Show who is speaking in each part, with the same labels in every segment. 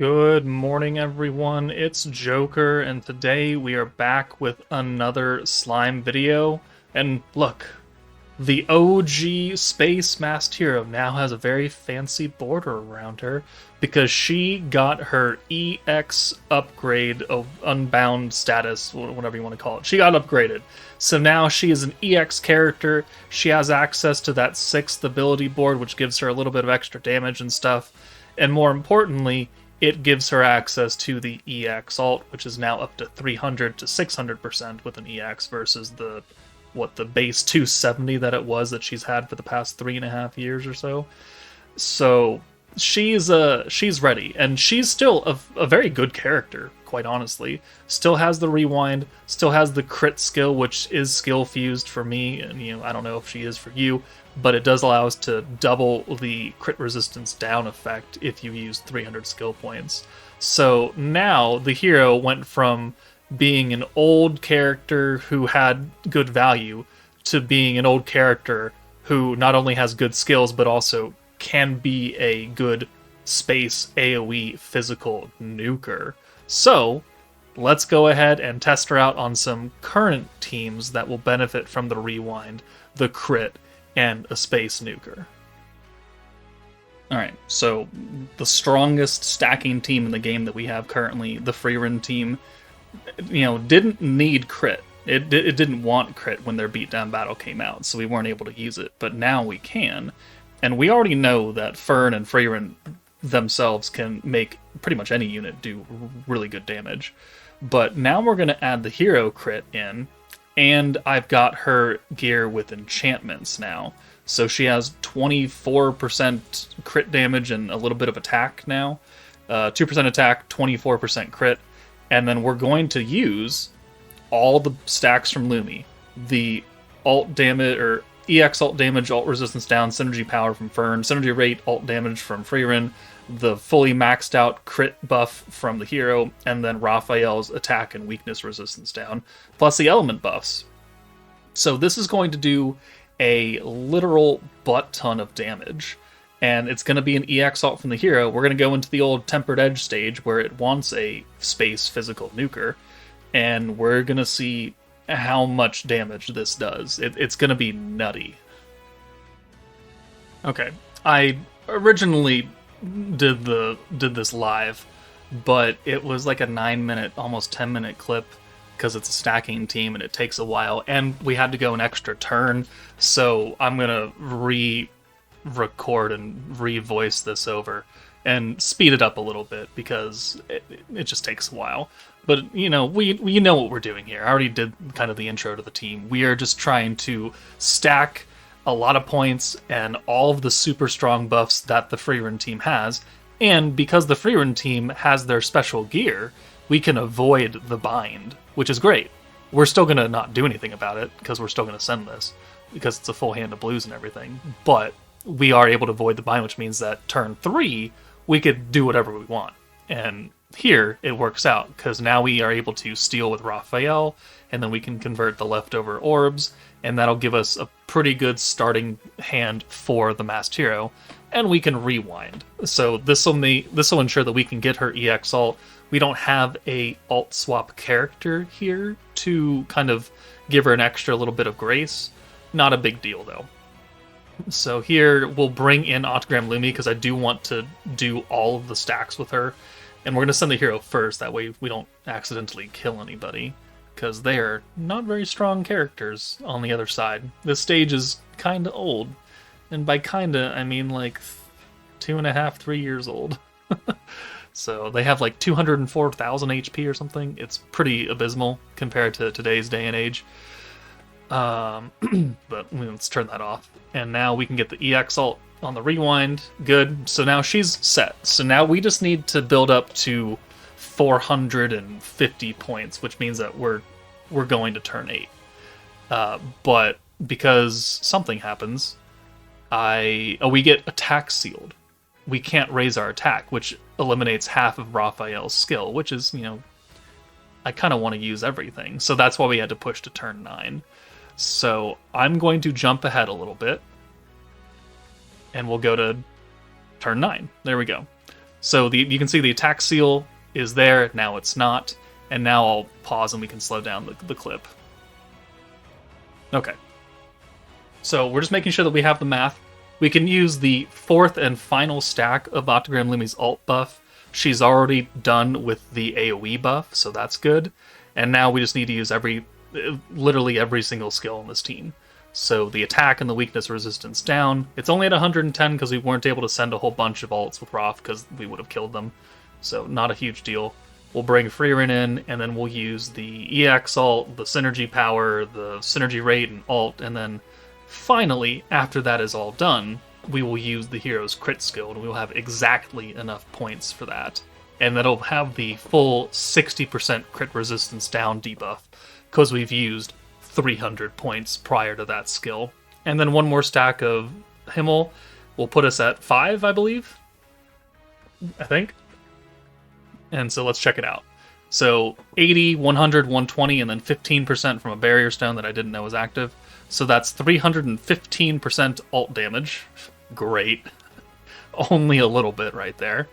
Speaker 1: Good morning, everyone. It's Joker, and today we are back with another slime video. And look, the OG Space Masked Hero now has a very fancy border around her because she got her EX upgrade of Unbound status, whatever you want to call it. She got upgraded. So now she is an EX character. She has access to that 6th ability board, which gives her a little bit of extra damage and stuff. And more importantly, it gives her access to the EX alt, which is now up to 300 to 600% with an EX versus the base 270 that it was that she's had for the past 3.5 years or so. So she's ready, and she's still a very good character, quite honestly. Still has the rewind, still has the crit skill, which is skill fused for me, and I don't know if she is for you, but it does allow us to double the crit resistance down effect if you use 300 skill points. So now the hero went from being an old character who had good value to being an old character who not only has good skills but also can be a good space AoE physical nuker. So let's go ahead and test her out on some current teams that will benefit from the rewind, the crit, and a space nuker. Alright, so the strongest stacking team in the game that we have currently, the Frieren team, didn't need crit. It didn't want crit when their beatdown battle came out, so we weren't able to use it. But now we can, and we already know that Fern and Frieren themselves can make pretty much any unit do really good damage. But now we're going to add the hero crit in, and I've got her gear with enchantments now. So she has 24% crit damage and a little bit of attack now. 2% attack, 24% crit. And then we're going to use all the stacks from Lumi. The alt damage, or EX alt damage, alt resistance down, synergy power from Fern, synergy rate, alt damage from Frieren, the fully maxed out crit buff from the hero, and then Raphael's attack and weakness resistance down, plus the element buffs. So this is going to do a literal butt ton of damage. And it's going to be an EX alt from the hero. We're going to go into the old Tempered Edge stage where it wants a space physical nuker. And we're going to see how much damage this does. It's going to be nutty. Okay, I originally did this live, but it was like a 9-minute, almost 10-minute clip because it's a stacking team and it takes a while. And we had to go an extra turn, so I'm going to record and revoice this over and speed it up a little bit because it just takes a while. But we know what we're doing here. I already did kind of the intro to the team. We are just trying to stack a lot of points and all of the super strong buffs that the Frieren team has, and because the Frieren team has their special gear, we can avoid the bind, which is great. We're still going to not do anything about it because we're still going to send this because it's a full hand of blues and everything, but we are able to avoid the bind, which means that turn 3, we could do whatever we want. And here, it works out, because now we are able to steal with Raphael, and then we can convert the leftover orbs, and that'll give us a pretty good starting hand for the Masked Hero, and we can rewind. So this will ensure that we can get her EX alt. We don't have a alt swap character here to kind of give her an extra little bit of grace. Not a big deal, though. So here we'll bring in Autogram Lumi because I do want to do all of the stacks with her. And we're going to send the hero first, that way we don't accidentally kill anybody. Because they are not very strong characters on the other side. This stage is kinda old. And by kinda, I mean like 2.5, 3 years old. So they have like 204,000 HP or something. It's pretty abysmal compared to today's day and age. But let's turn that off. And now we can get the EX alt on the rewind. Good. So now she's set. So now we just need to build up to 450 points, which means that we're going to turn 8. But because something happens, we get attack sealed. We can't raise our attack, which eliminates half of Raphael's skill, which is, I kind of want to use everything. So that's why we had to push to turn 9. So I'm going to jump ahead a little bit, and we'll go to turn 9. There we go. So you can see the attack seal is there, now it's not, and now I'll pause and we can slow down the clip. Okay. So we're just making sure that we have the math. We can use the fourth and final stack of Octagram Lumi's alt buff. She's already done with the AoE buff, so that's good. And now we just need to use literally every single skill on this team. So the attack and the weakness resistance down. It's only at 110 because we weren't able to send a whole bunch of alts with Roth because we would have killed them. So not a huge deal. We'll bring Frieren in, and then we'll use the EX alt, the synergy power, the synergy rate, and alt, and then finally, after that is all done, we will use the hero's crit skill, and we will have exactly enough points for that. And that'll have the full 60% crit resistance down debuff, because we've used 300 points prior to that skill. And then one more stack of Himmel will put us at 5, I believe. I think. And so let's check it out. So 80, 100, 120, and then 15% from a barrier stone that I didn't know was active. So that's 315% alt damage. Great. Only a little bit right there.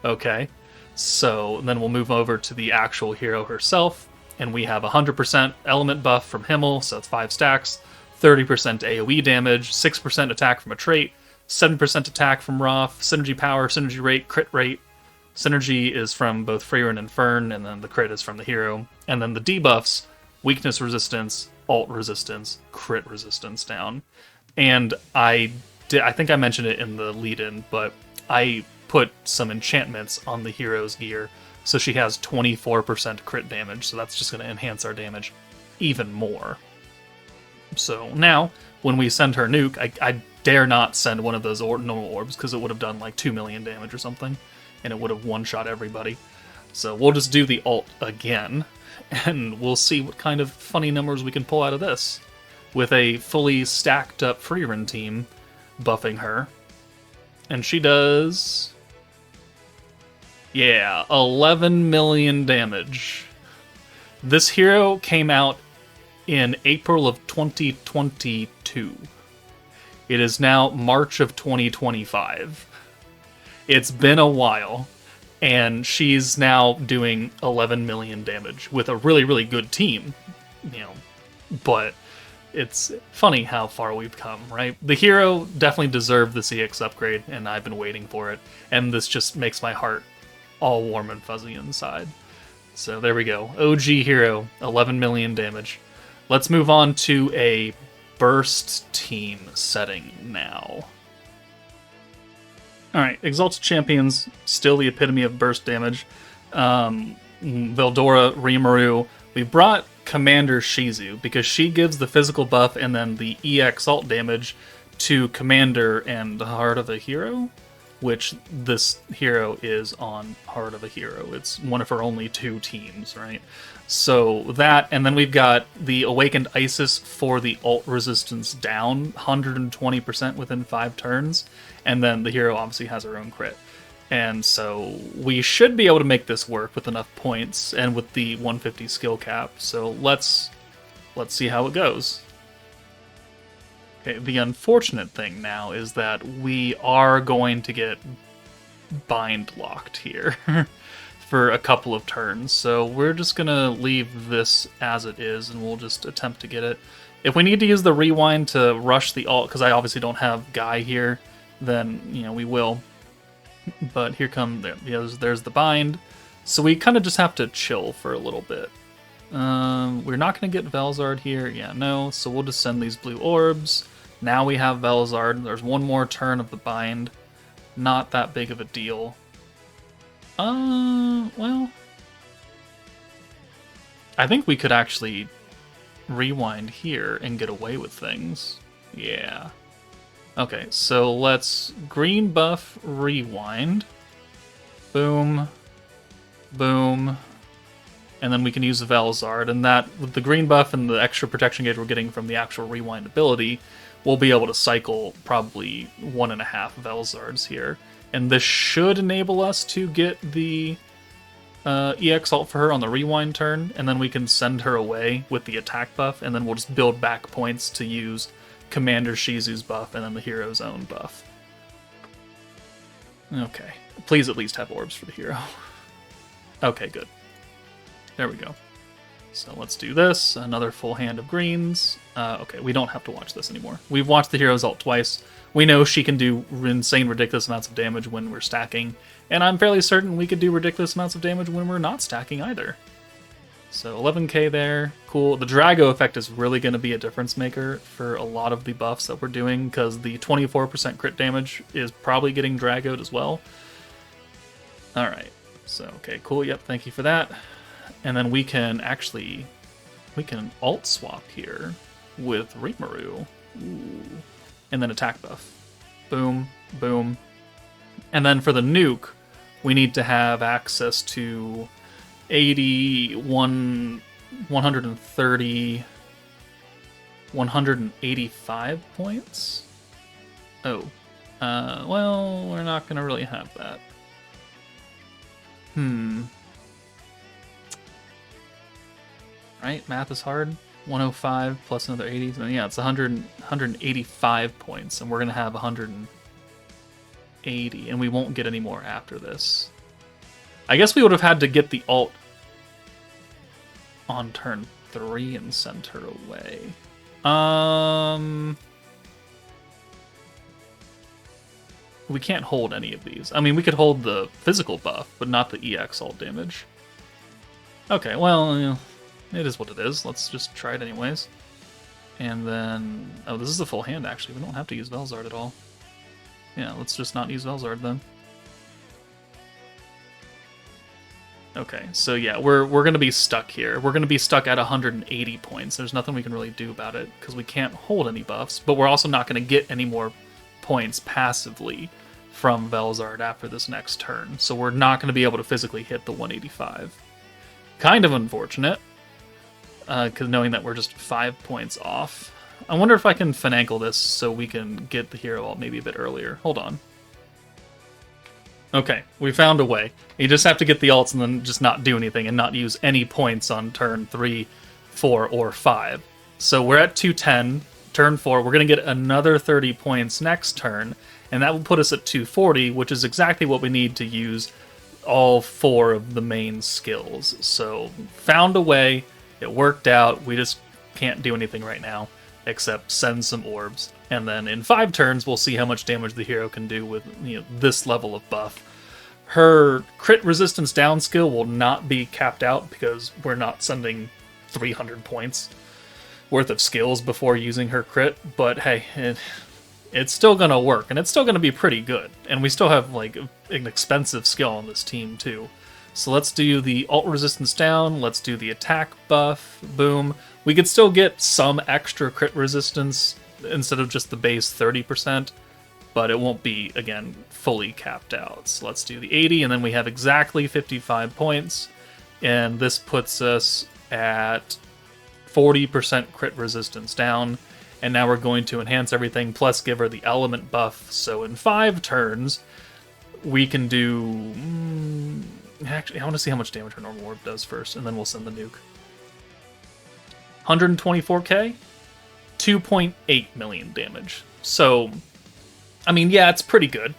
Speaker 1: Okay. So then we'll move over to the actual hero herself. And we have 100% element buff from Himmel, so it's 5 stacks. 30% AoE damage, 6% attack from a trait, 7% attack from Roth, synergy power, synergy rate, crit rate. Synergy is from both Frieren and Fern, and then the crit is from the hero. And then the debuffs, weakness resistance, alt resistance, crit resistance down. And I think I mentioned it in the lead-in, but I put some enchantments on the hero's gear, so she has 24% crit damage, so that's just going to enhance our damage even more. So now, when we send her nuke, I dare not send one of those normal orbs, because it would have done like 2 million damage or something, and it would have one-shot everybody. So we'll just do the alt again, and we'll see what kind of funny numbers we can pull out of this, with a fully stacked up Frieren team buffing her. And she does... yeah, 11 million damage. This hero came out in April of 2022. It is now March of 2025. It's been a while, and she's now doing 11 million damage with a really, really good team, but it's funny how far we've come, right? The hero definitely deserved the CX upgrade, and I've been waiting for it, and this just makes my heart all warm and fuzzy inside. So there we go. OG hero, 11 million damage. Let's move on to a burst team setting now. Alright, Exalted Champions, still the epitome of burst damage. Veldora, Rimuru. We brought Commander Shizu, because she gives the physical buff and then the EX alt damage to Commander and the Heart of a Hero, which this hero is on Heart of a Hero. It's one of her only 2 teams, right? So that, and then we've got the Awakened Isis for the alt resistance down, 120% within 5 turns, and then the hero obviously has her own crit. And so we should be able to make this work with enough points and with the 150 skill cap. So let's see how it goes. Okay, the unfortunate thing now is that we are going to get bind locked here for a couple of turns. So we're just going to leave this as it is, and we'll just attempt to get it. If we need to use the rewind to rush the alt, because I obviously don't have Guy here, then, we will. But here there's the bind. So we kind of just have to chill for a little bit. We're not going to get Velzard here. Yeah, no. So we'll just send these blue orbs. Now we have Velzard. There's one more turn of the bind. Not that big of a deal. Well, I think we could actually rewind here and get away with things. Yeah. Okay, so let's green buff rewind. Boom. Boom. And then we can use the Velzard, and that, with the green buff and the extra protection gauge we're getting from the actual rewind ability, we'll be able to cycle probably 1.5 Velzards here. And this should enable us to get the EX alt for her on the rewind turn, and then we can send her away with the attack buff, and then we'll just build back points to use Commander Shizu's buff and then the hero's own buff. Okay. Please at least have orbs for the hero. Okay, good. There we go. So let's do this. Another full hand of greens. Okay, we don't have to watch this anymore. We've watched the hero's ult twice. We know she can do insane, ridiculous amounts of damage when we're stacking. And I'm fairly certain we could do ridiculous amounts of damage when we're not stacking either. So 11k there. Cool. The Drago effect is really going to be a difference maker for a lot of the buffs that we're doing, because the 24% crit damage is probably getting Dragoed as well. Alright. So, okay, cool. Yep, thank you for that. And then we can alt swap here with Rimuru. Ooh. And then attack buff. Boom, boom. And then for the nuke, we need to have access to 130, 185 points? Oh. Well, we're not going to really have that. Right? Math is hard. 105 plus another 80. So yeah, it's 185 points, and we're going to have 180, and we won't get any more after this. I guess we would have had to get the ult on turn 3 and send her away. We can't hold any of these. I mean, we could hold the physical buff, but not the EX ult damage. Okay, well, you know, it is what it is. Let's just try it anyways. And then... Oh, this is a full hand, actually. We don't have to use Velzard at all. Yeah, let's just not use Velzard, then. Okay, so yeah, we're going to be stuck here. We're going to be stuck at 180 points. There's nothing we can really do about it, because we can't hold any buffs, but we're also not going to get any more points passively from Velzard after this next turn. So we're not going to be able to physically hit the 185. Kind of unfortunate, because knowing that we're just 5 points off. I wonder if I can finagle this so we can get the hero ult maybe a bit earlier. Hold on. Okay, we found a way. You just have to get the ults and then just not do anything and not use any points on turn 3, 4, or 5. So we're at 210. Turn 4, we're going to get another 30 points next turn, and that will put us at 240, which is exactly what we need to use all 4 of the main skills. So, found a way, it worked out, we just can't do anything right now, except send some orbs. And then in 5 turns, we'll see how much damage the hero can do with, you know, this level of buff. Her crit resistance down skill will not be capped out, because we're not sending 300 points worth of skills before using her crit, but hey, it's still gonna work, and it's still gonna be pretty good, and we still have like an expensive skill on this team too. So let's do the ult resistance down, let's do the attack buff, boom. We could still get some extra crit resistance instead of just the base 30%, but it won't be, again, fully capped out. So let's do the 80, and then we have exactly 55 points, and this puts us at 40% crit resistance down, and now we're going to enhance everything, plus give her the element buff, so in 5 turns, we can do... Actually, I want to see how much damage her normal orb does first, and then we'll send the nuke. 124k? 2.8 million damage. So, I mean, yeah, it's pretty good.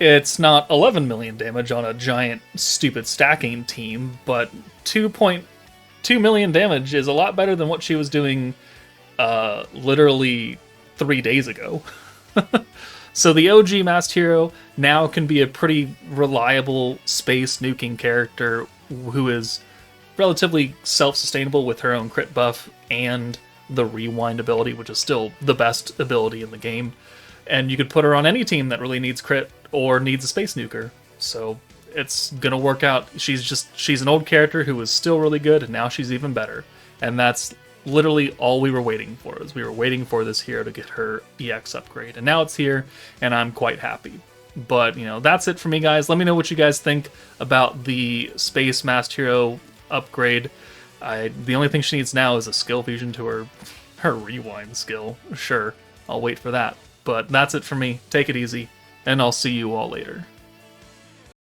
Speaker 1: It's not 11 million damage on a giant, stupid stacking team, but 2.2 million damage is a lot better than what she was doing literally 3 days ago. So the OG Masked Hero now can be a pretty reliable space nuking character who is relatively self-sustainable with her own crit buff and the rewind ability, which is still the best ability in the game. And you could put her on any team that really needs crit or needs a space nuker. So it's gonna work out. She's an old character who was still really good, and now she's even better. And that's literally all we were waiting for, is we were waiting for this hero to get her EX upgrade. And now it's here, and I'm quite happy. But, you know, that's it for me, guys. Let me know what you guys think about the Space Masked Hero upgrade. The only thing she needs now is a skill fusion to her rewind skill. Sure, I'll wait for that. But that's it for me. Take it easy, and I'll see you all later.